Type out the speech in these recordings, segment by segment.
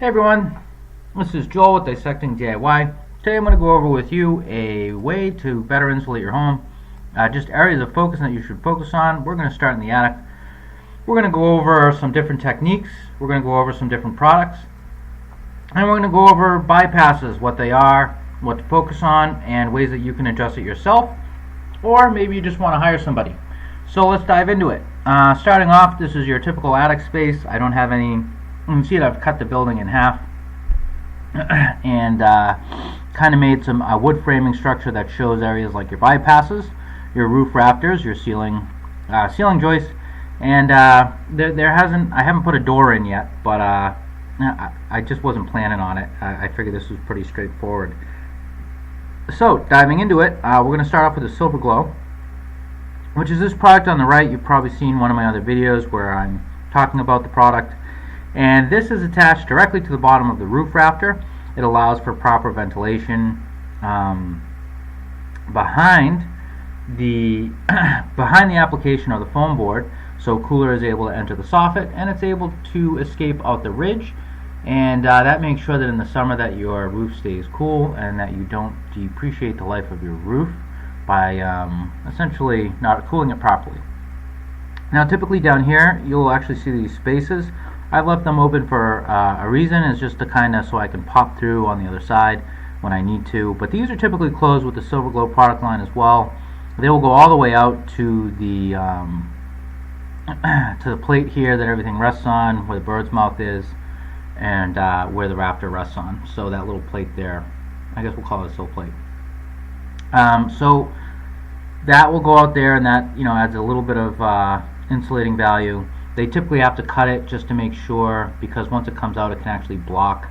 Hey everyone, this is Joel with Dissecting DIY. Today I'm going to go over with you a way to better insulate your home. Just areas of focus that you should focus on. We're going to start in the attic. We're going to go over some different techniques. We're going to go over some different products. And we're going to go over bypasses, what they are, what to focus on, and ways that you can adjust it yourself. Or maybe you just want to hire somebody. So let's dive into it. Starting off, this is your typical attic space. I don't have any... You can see that I've cut the building in half and kind of made some wood framing structure that shows areas like your bypasses, your roof rafters, your ceiling joists, and I haven't put a door in yet, but I just wasn't planning on it. I figured this was pretty straightforward. So diving into it, we're going to start off with a Silver Glow, which is this product on the right. You've probably seen one of my other videos where I'm talking about the product. And this is attached directly to the bottom of the roof rafter. It allows for proper ventilation behind the application of the foam board, so cooler is able to enter the soffit and it's able to escape out the ridge, and that makes sure that in the summer that your roof stays cool and that you don't depreciate the life of your roof by essentially not cooling it properly. Now typically down here you'll actually see these spaces. I've left them open for a reason. It's just to kind of so I can pop through on the other side when I need to. But these are typically closed with the Silver Glow product line as well. They will go all the way out to the plate here that everything rests on, where the bird's mouth is, and where the rafter rests on. So that little plate there, I guess we'll call it a sill plate. So that will go out there, and that adds a little bit of insulating value. They typically have to cut it just to make sure, because once it comes out it can actually block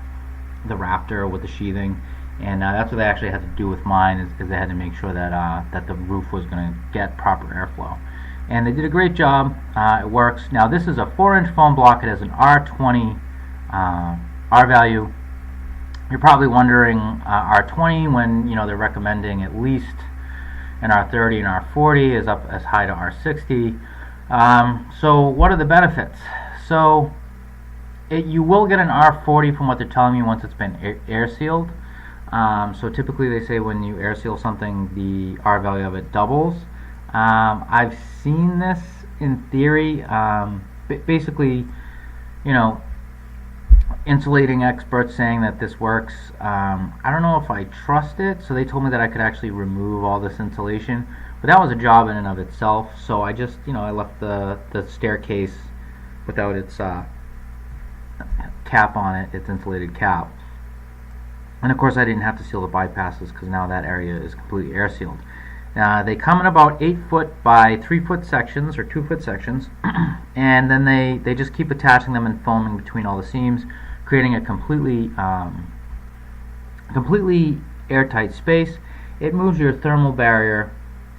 the rafter with the sheathing, and that's what they actually had to do with mine, is they had to make sure that that the roof was going to get proper airflow, and they did a great job. It works. Now this is a 4-inch foam block. It has an R20 R value. You're probably wondering R20 when they're recommending at least an R30 and R40 is up as high to R60. So what are the benefits? So you will get an R40 from what they're telling me once it's been air sealed. So typically they say when you air seal something, the R value of it doubles. I've seen this in theory. Basically, insulating experts saying that this works. I don't know if I trust it, so they told me that I could actually remove all this insulation. But that was a job in and of itself, so I just, I left the staircase without its cap on it, its insulated cap. And of course I didn't have to seal the bypasses because now that area is completely air sealed. They come in about 8-foot by 3-foot sections, or 2-foot sections, and then they just keep attaching them and foaming between all the seams, creating a completely airtight space. It moves your thermal barrier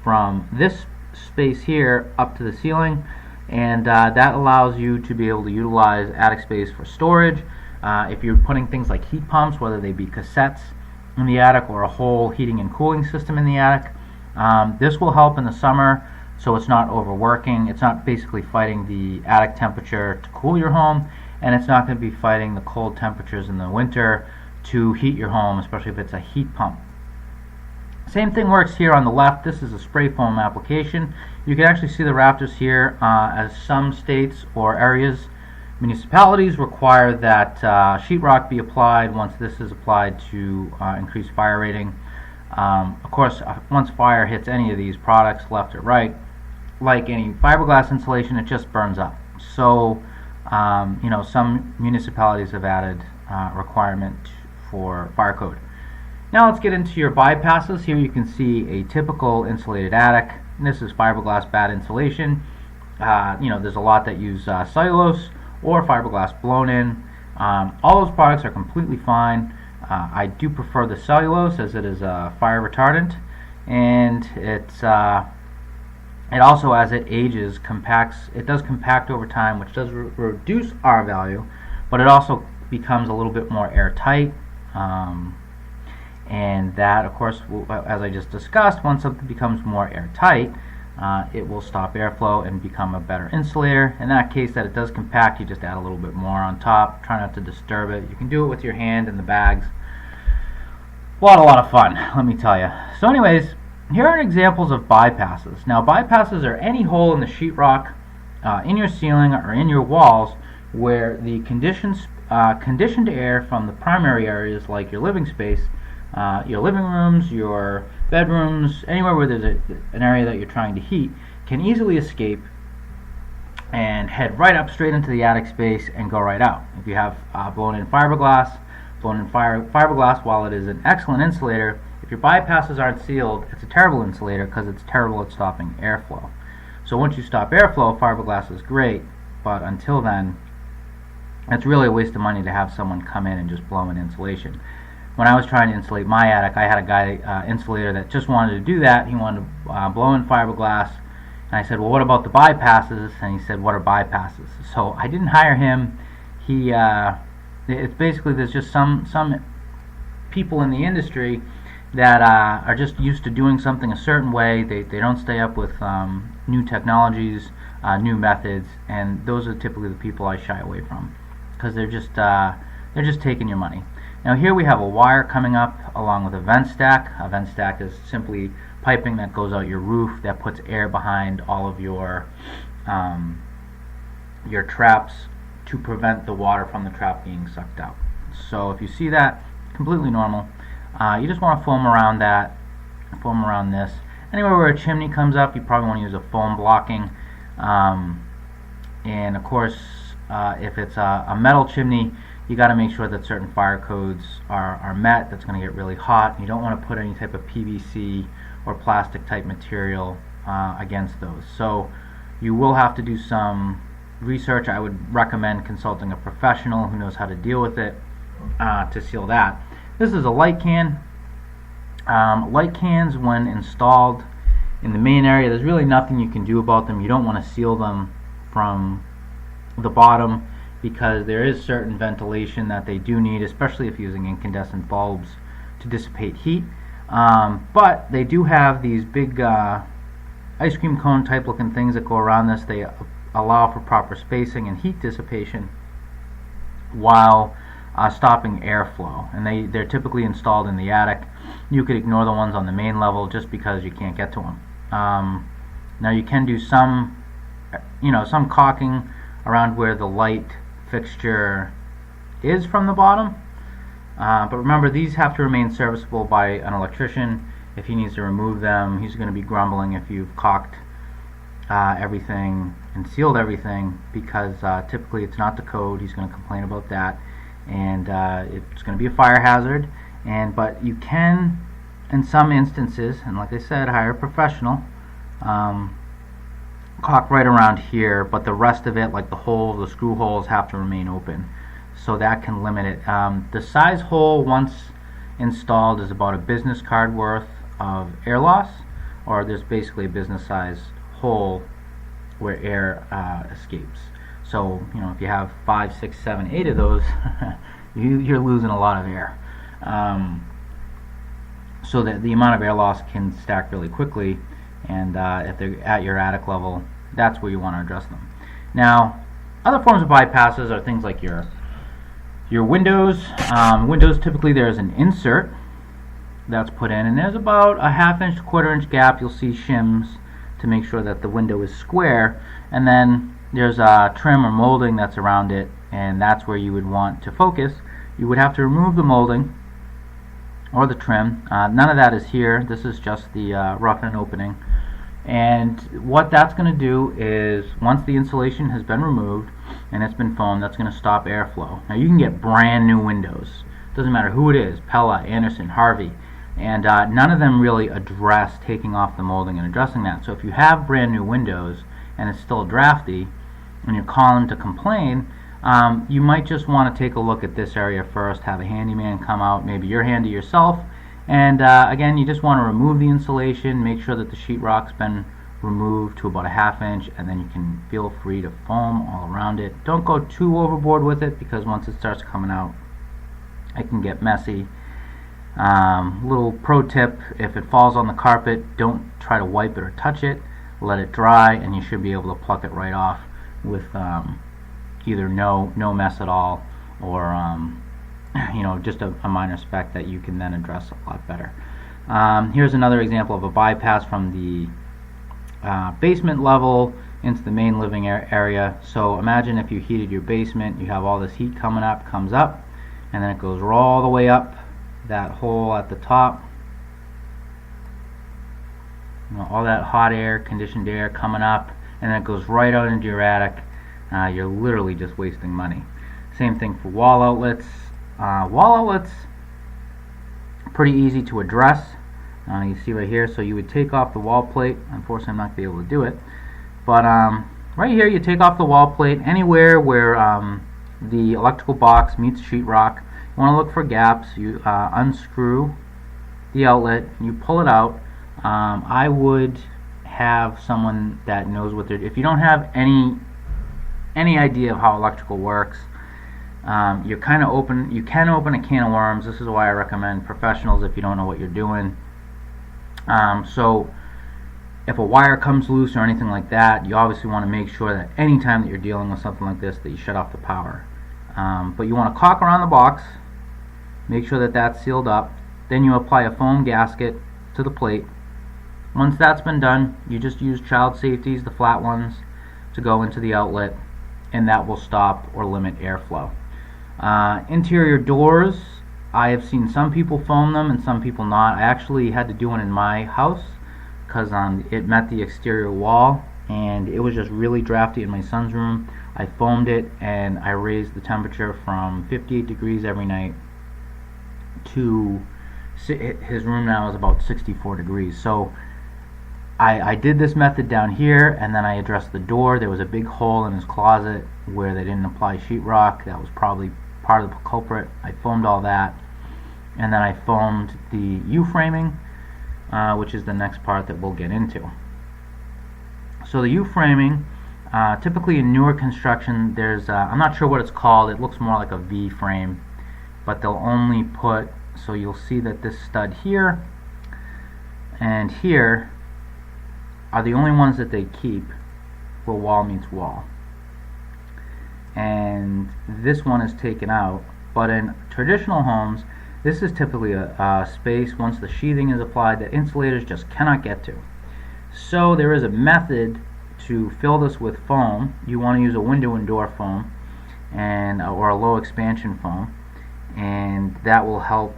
from this space here up to the ceiling, and that allows you to be able to utilize attic space for storage. If you're putting things like heat pumps, whether they be cassettes in the attic or a whole heating and cooling system in the attic, this will help in the summer, so it's not overworking. It's not basically fighting the attic temperature to cool your home, and it's not going to be fighting the cold temperatures in the winter to heat your home, especially if it's a heat pump. Same thing works here on the left. This is a spray foam application. You can actually see the rafters here, as some states or areas, municipalities require that sheetrock be applied once this is applied to increase fire rating. Of course, once fire hits any of these products, left or right, like any fiberglass insulation, it just burns up. So, some municipalities have added requirement for fire code. Now let's get into your bypasses. Here you can see a typical insulated attic. This is fiberglass bad insulation. There's a lot that use cellulose or fiberglass blown in. All those products are completely fine. I do prefer the cellulose, as it is a fire retardant, and it also, as it ages, compacts. It does compact over time, which does reduce R value, but it also becomes a little bit more airtight. And that, of course, as I just discussed, once something becomes more airtight, it will stop airflow and become a better insulator. In that case that it does compact, you just add a little bit more on top. Try not to disturb it. You can do it with your hand in the bags. A lot of fun, let me tell you. So anyways, here are examples of bypasses. Now bypasses are any hole in the sheetrock, in your ceiling or in your walls where the conditioned air from the primary areas like your living space, your living rooms, your bedrooms, anywhere where there's an area that you're trying to heat, can easily escape and head right up straight into the attic space and go right out. If you have blown-in fiberglass, while it is an excellent insulator, if your bypasses aren't sealed, it's a terrible insulator because it's terrible at stopping airflow. So once you stop airflow, fiberglass is great, but until then, it's really a waste of money to have someone come in and just blow in insulation. When I was trying to insulate my attic, I had a guy, insulator, that just wanted to do that. He wanted to blow in fiberglass, and I said, well, what about the bypasses? And he said, what are bypasses? So I didn't hire him. It's basically, there's just some people in the industry that are just used to doing something a certain way. They don't stay up with new technologies, new methods, and those are typically the people I shy away from because they're just taking your money. Now here we have a wire coming up along with a vent stack. A vent stack is simply piping that goes out your roof that puts air behind all of your traps to prevent the water from the trap being sucked out. So if you see that, completely normal. You just want to foam around that, foam around this. Anywhere where a chimney comes up, you probably want to use a foam blocking. And of course, if it's a metal chimney, you got to make sure that certain fire codes are met. That's going to get really hot. You don't want to put any type of PVC or plastic type material against those. So you will have to do some research. I would recommend consulting a professional who knows how to deal with it to seal that. This is a light can. Light cans, when installed in the main area, there's really nothing you can do about them. You don't want to seal them from the bottom because there is certain ventilation that they do need, especially if using incandescent bulbs to dissipate heat. But they do have these big ice cream cone type looking things that go around this. They allow for proper spacing and heat dissipation while stopping airflow, and they're typically installed in the attic. You could ignore the ones on the main level just because you can't get to them. Now you can do some caulking around where the light fixture is from the bottom, but remember, these have to remain serviceable by an electrician. If he needs to remove them, he's going to be grumbling if you've caulked everything and sealed everything, because typically it's not the code. He's going to complain about that, and it's going to be a fire hazard. But you can, in some instances, and like I said, hire a professional, caulk right around here, but the rest of it, like the holes, the screw holes, have to remain open, so that can limit it. The size hole, once installed, is about a business card worth of air loss, or there's basically a business size hole where air escapes. So if you have 5, 6, 7, 8 of those, you're losing a lot of air. So that the amount of air loss can stack really quickly, and if they're at your attic level, that's where you want to address them. Now, other forms of bypasses are things like your windows. Windows, typically there's an insert that's put in, and there's about a 1/2 inch to 1/4 inch gap. You'll see shims to make sure that the window is square, and then there's a trim or molding that's around it, and that's where you would want to focus. You would have to remove the molding or the trim. None of that is here. This is just the rough-in opening, and what that's going to do is, once the insulation has been removed and it's been foamed, that's going to stop airflow. Now you can get brand new windows, doesn't matter who it is, Pella, Anderson, Harvey, and none of them really address taking off the molding and addressing that. So if you have brand new windows and it's still drafty and you're calling to complain, you might just want to take a look at this area first, have a handyman come out, maybe your handy yourself, and again, you just want to remove the insulation, make sure that the sheetrock's been removed to about a 1/2 inch, and then you can feel free to foam all around it. Don't go too overboard with it, because once it starts coming out, it can get messy. Little pro tip: if it falls on the carpet, don't try to wipe it or touch it. let it dry, and you should be able to pluck it right off with either no mess at all, or just a minor speck that you can then address a lot better. Here's another example of a bypass from the basement level into the main living area. So imagine if you heated your basement, you have all this heat comes up, and then it goes all the way up that hole at the top. All that hot air, conditioned air coming up, and then it goes right out into your attic. You're literally just wasting money. Same thing for wall outlets. Wall outlets, pretty easy to address. You see right here, so you would take off the wall plate. Unfortunately, I'm not going to be able to do it. But right here, you take off the wall plate anywhere where the electrical box meets sheetrock. You want to look for gaps. You unscrew the outlet, you pull it out. I would have someone that knows what they're doing. If you don't have any idea of how electrical works, you can open a can of worms. This is why I recommend professionals if you don't know what you're doing. So if a wire comes loose or anything like that, you obviously want to make sure that any time that you're dealing with something like this, that you shut off the power. But you want to caulk around the box, make sure that that's sealed up. Then you apply a foam gasket to the plate. Once that's been done, you just use child safeties, the flat ones, to go into the outlet, and that will stop or limit airflow. Interior doors, I have seen some people foam them and some people not. I actually had to do one in my house because it met the exterior wall, and it was just really drafty in my son's room. I foamed it, and I raised the temperature from 58 degrees every night to his room now is about 64 degrees. So I did this method down here, and then I addressed the door. There was a big hole in his closet where they didn't apply sheetrock. That was probably part of the culprit. I foamed all that, and then I foamed the U-framing, which is the next part that we'll get into. So the U-framing, typically in newer construction, there's I'm not sure what it's called. It looks more like a V-frame, but they'll only put, so you'll see that this stud here and here are the only ones that they keep where wall meets wall, and this one is taken out. But in traditional homes, this is typically a space, once the sheathing is applied, that insulators just cannot get to. So there is a method to fill this with foam. You want to use a window and door foam, or a low expansion foam, and that will help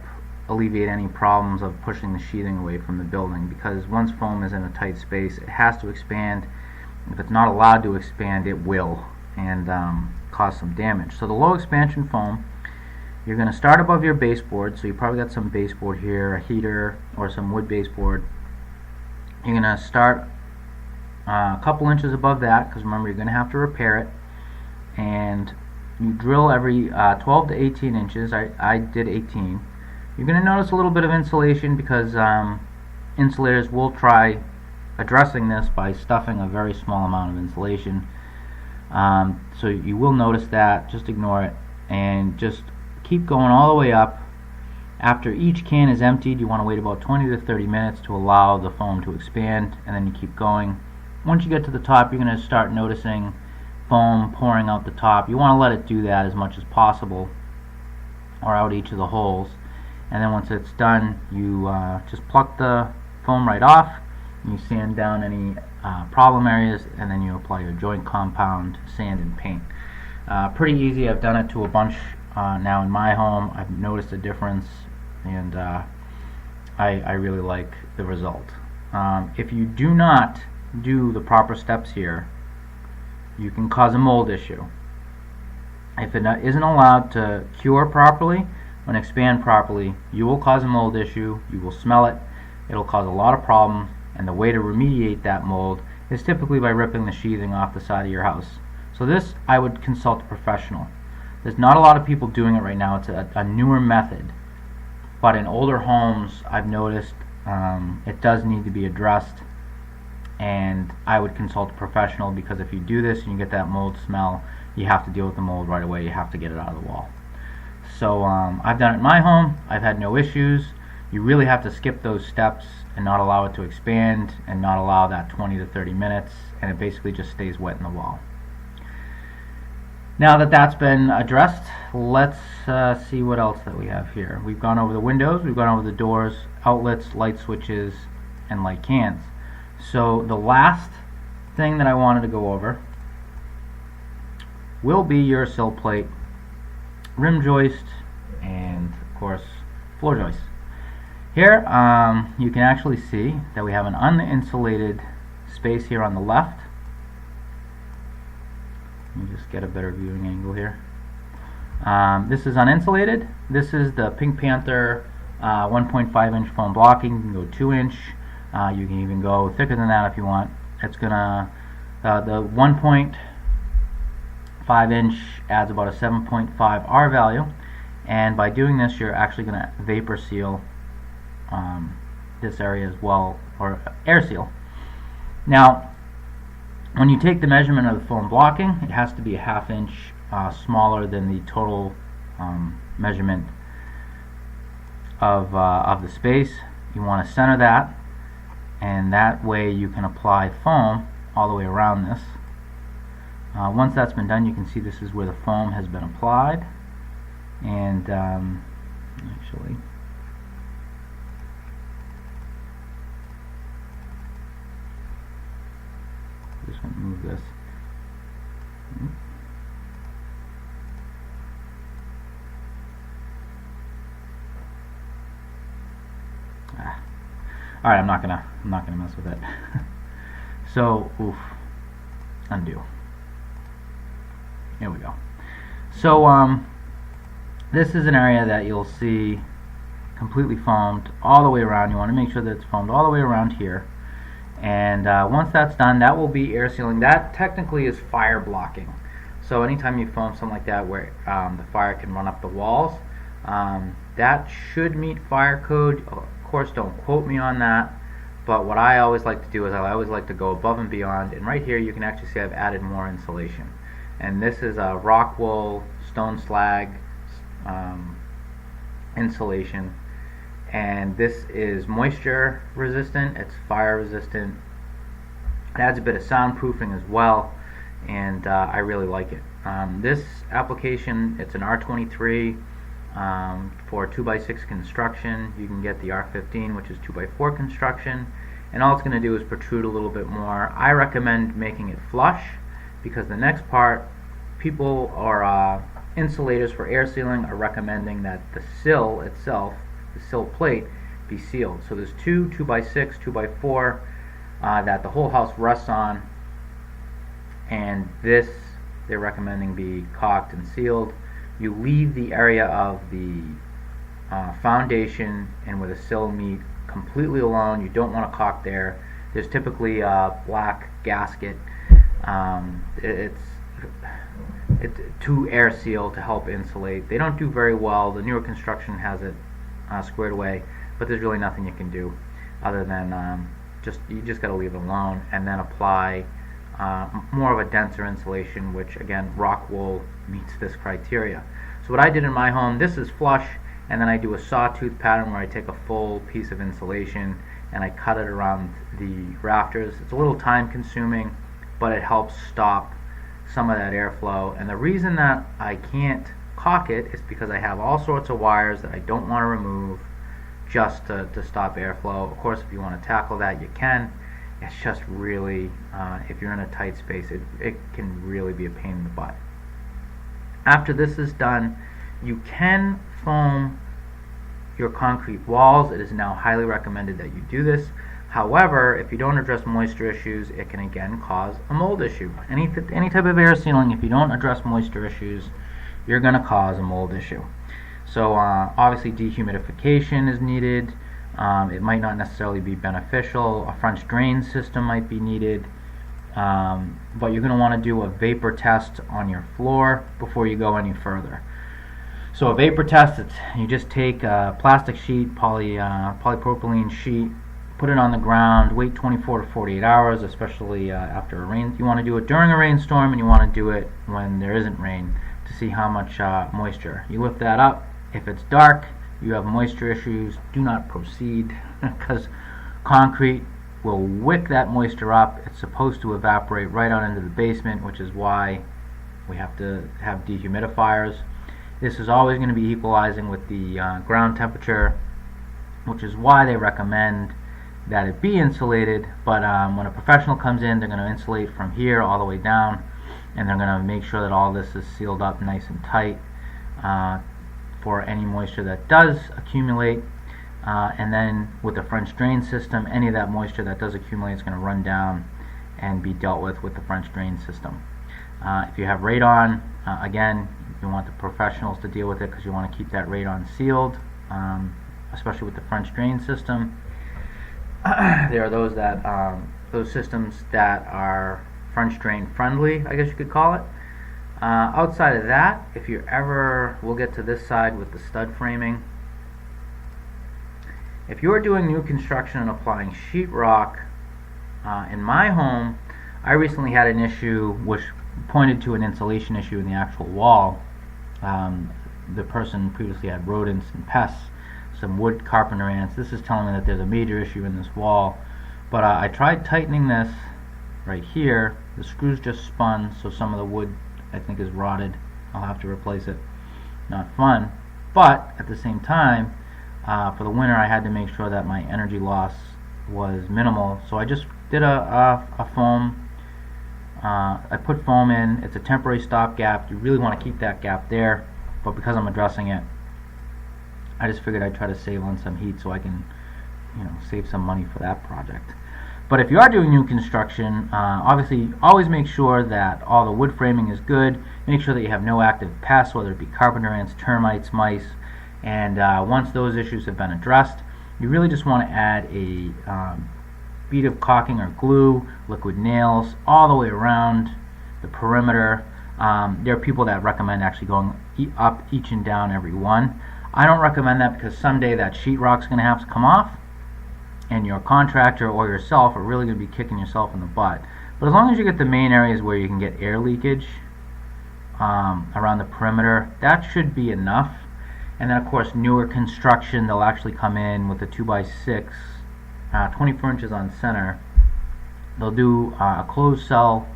alleviate any problems of pushing the sheathing away from the building, because once foam is in a tight space, it has to expand. If it's not allowed to expand, it will, and cause some damage. So the low expansion foam, you're going to start above your baseboard. So you probably got some baseboard here, a heater, or some wood baseboard. You're going to start a couple inches above that, because remember, you're going to have to repair it, and you drill every 12 to 18 inches. I did 18. You're going to notice a little bit of insulation, because insulators will try addressing this by stuffing a very small amount of insulation. So you will notice that. Just ignore it and just keep going all the way up. After each can is emptied, you want to wait about 20 to 30 minutes to allow the foam to expand, and then you keep going. Once you get to the top, you're going to start noticing foam pouring out the top. You want to let it do that as much as possible, or out each of the holes. And then once it's done, you just pluck the foam right off, you sand down any problem areas, and then you apply your joint compound, sand, and paint. Pretty easy. I've done it to a bunch now in my home. I've noticed a difference, and I really like the result. If you do not do the proper steps here, you can cause a mold issue. If it isn't allowed to cure properly and expand properly, you will cause a mold issue. You will smell it. It'll cause a lot of problems, and the way to remediate that mold is typically by ripping the sheathing off the side of your house. So this, I would consult a professional. There's not a lot of people doing it right now. It's a newer method, but in older homes, I've noticed it does need to be addressed, and I would consult a professional, because if you do this and you get that mold smell, you have to deal with the mold right away. You have to get it out of the wall. So I've done it in my home. I've had no issues. You really have to skip those steps and not allow it to expand and not allow that 20 to 30 minutes, and it basically just stays wet in the wall. Now that that's been addressed, let's see what else that we have here. We've gone over the windows, we've gone over the doors, outlets, light switches, and light cans. So the last thing that I wanted to go over will be your sill plate, rim joist, and of course floor joist. Here you can actually see that we have an uninsulated space here on the left. Let me just get a better viewing angle here. This is uninsulated. This is the Pink Panther 1.5 inch foam blocking. You can go 2 inch. You can even go thicker than that if you want. It's gonna the 1.5 inch adds about a 7.5 R value, and by doing this, you're actually gonna vapor seal this area as well, or air seal. Now, when you take the measurement of the foam blocking, it has to be a 1/2 inch smaller than the total measurement of the space. You want to center that, and that way you can apply foam all the way around this. Once that's been done, you can see this is where the foam has been applied, and actually just going to move this. All right, I'm not gonna mess with it. So, undo. Here we go. So, this is an area that you'll see completely foamed all the way around. You want to make sure that it's foamed all the way around here. And once that's done, that will be air sealing. That technically is fire blocking. So anytime you foam something like that where the fire can run up the walls, that should meet fire code. Of course, don't quote me on that, but what I always like to do is I always like to go above and beyond. And right here you can actually see I've added more insulation. And this is a rock wool stone slag insulation. And this is moisture resistant, it's fire resistant, it adds a bit of soundproofing as well, and I really like it. This application, it's an R23 for 2x6 construction. You can get the R15, which is 2x4 construction, and all it's going to do is protrude a little bit more. I recommend making it flush, because the next part, people or insulators for air sealing are recommending that the sill itself, the sill plate, be sealed. So there's 2x6, 2x4 that the whole house rests on, and this they're recommending be caulked and sealed. You leave the area of the foundation and where the sill meet completely alone. You don't want to caulk there. There's typically a black gasket. It's to air seal to help insulate. They don't do very well. The newer construction has it squared away, but there's really nothing you can do other than you just got to leave it alone, and then apply more of a denser insulation, which again, rock wool meets this criteria. So what I did in my home, this is flush, and then I do a sawtooth pattern where I take a full piece of insulation and I cut it around the rafters. It's a little time consuming, but it helps stop some of that airflow. And the reason that I can't caulk it is because I have all sorts of wires that I don't want to remove just to stop airflow. Of course, if you want to tackle that, you can. It's just really, if you're in a tight space, it can really be a pain in the butt. After this is done, you can foam your concrete walls. It is now highly recommended that you do this. However, if you don't address moisture issues, it can again cause a mold issue. Any type of air sealing, if you don't address moisture issues, you're going to cause a mold issue. So obviously dehumidification is needed. It might not necessarily be beneficial. A French drain system might be needed. But you're going to want to do a vapor test on your floor before you go any further. So a vapor test, you just take a plastic sheet, polypropylene sheet, put it on the ground, wait 24 to 48 hours, especially after a rain. You want to do it during a rainstorm, and you want to do it when there isn't rain to see how much moisture. You lift that up. If it's dark, you have moisture issues, do not proceed because concrete will wick that moisture up. It's supposed to evaporate right out into the basement, which is why we have to have dehumidifiers. This is always going to be equalizing with the ground temperature, which is why they recommend that it be insulated. But when a professional comes in, they're going to insulate from here all the way down, and they're going to make sure that all this is sealed up nice and tight for any moisture that does accumulate. And then with the French drain system, any of that moisture that does accumulate is going to run down and be dealt with the French drain system. If you have radon, again, you want the professionals to deal with it because you want to keep that radon sealed, especially with the French drain system. There are those systems that are French drain friendly, I guess you could call it. Outside of that, if you ever, we'll get to this side with the stud framing. If you're doing new construction and applying sheetrock, in my home, I recently had an issue which pointed to an insulation issue in the actual wall. The person previously had rodents and pests, some wood carpenter ants. This is telling me that there's a major issue in this wall. But I tried tightening this right here. The screws just spun, so some of the wood I think is rotted. I'll have to replace it. Not fun. But at the same time, for the winter I had to make sure that my energy loss was minimal. So I just did a foam. I put foam in. It's a temporary stopgap. You really want to keep that gap there, but because I'm addressing it, I just figured I'd try to save on some heat so I can, save some money for that project. But if you are doing new construction, obviously always make sure that all the wood framing is good. Make sure that you have no active pests, whether it be carpenter ants, termites, mice, and once those issues have been addressed, you really just want to add a bead of caulking or glue, liquid nails, all the way around the perimeter. There are people that recommend actually going up each and down every one. I don't recommend that because someday that sheetrock's going to have to come off, and your contractor or yourself are really going to be kicking yourself in the butt. But as long as you get the main areas where you can get air leakage around the perimeter, that should be enough. And then of course newer construction, they'll actually come in with a 2x6, 24 inches on center. They'll do a closed cell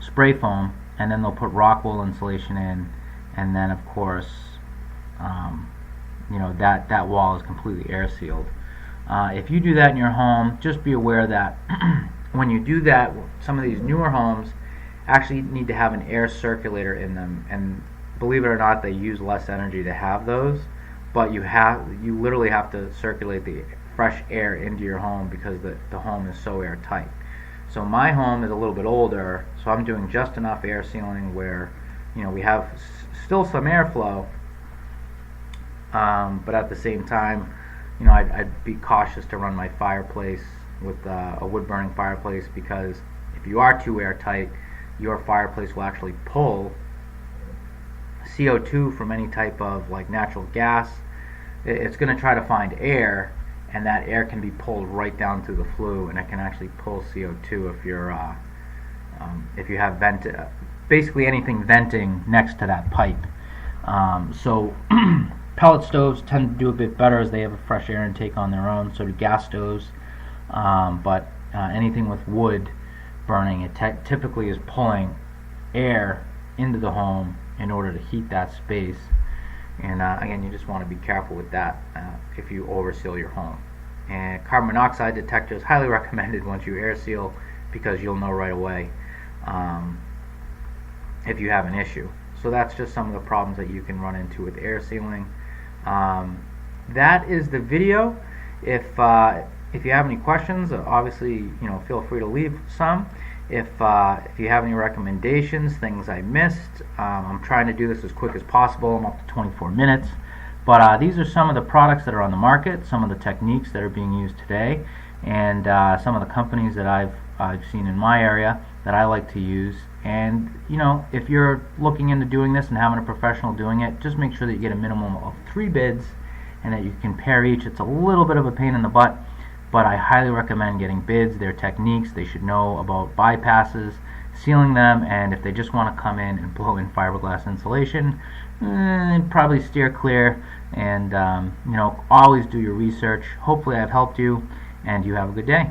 spray foam, and then they'll put rock wool insulation in, and then of course that wall is completely air sealed. If you do that in your home, just be aware that when you do that, some of these newer homes actually need to have an air circulator in them, and believe it or not, they use less energy to have those, but you literally have to circulate the fresh air into your home because the home is so airtight. So my home is a little bit older, so I'm doing just enough air sealing where we have still some airflow, but at the same time, I'd be cautious to run my fireplace with a wood-burning fireplace, because if you are too airtight, your fireplace will actually pull CO2 from any type of natural gas. It's going to try to find air, and that air can be pulled right down through the flue, and it can actually pull CO2 if you have basically anything venting next to that pipe. So pellet stoves tend to do a bit better as they have a fresh air intake on their own. So do gas stoves, but anything with wood burning, it typically is pulling air into the home in order to heat that space. And again, you just want to be careful with that if you overseal your home. And carbon monoxide detector is highly recommended once you air seal, because you'll know right away if you have an issue. So that's just some of the problems that you can run into with air sealing. That is the video. If you have any questions, obviously feel free to leave some. If you have any recommendations, things I missed, I'm trying to do this as quick as possible. I'm up to 24 minutes. But these are some of the products that are on the market, some of the techniques that are being used today, and some of the companies that I've seen in my area that I like to use. And if you're looking into doing this and having a professional doing it, just make sure that you get a minimum of 3 bids and that you compare each. It's a little bit of a pain in the butt, but I highly recommend getting bids, their techniques. They should know about bypasses, sealing them, and if they just want to come in and blow in fiberglass insulation, probably steer clear. And always do your research. Hopefully I've helped you, and you have a good day.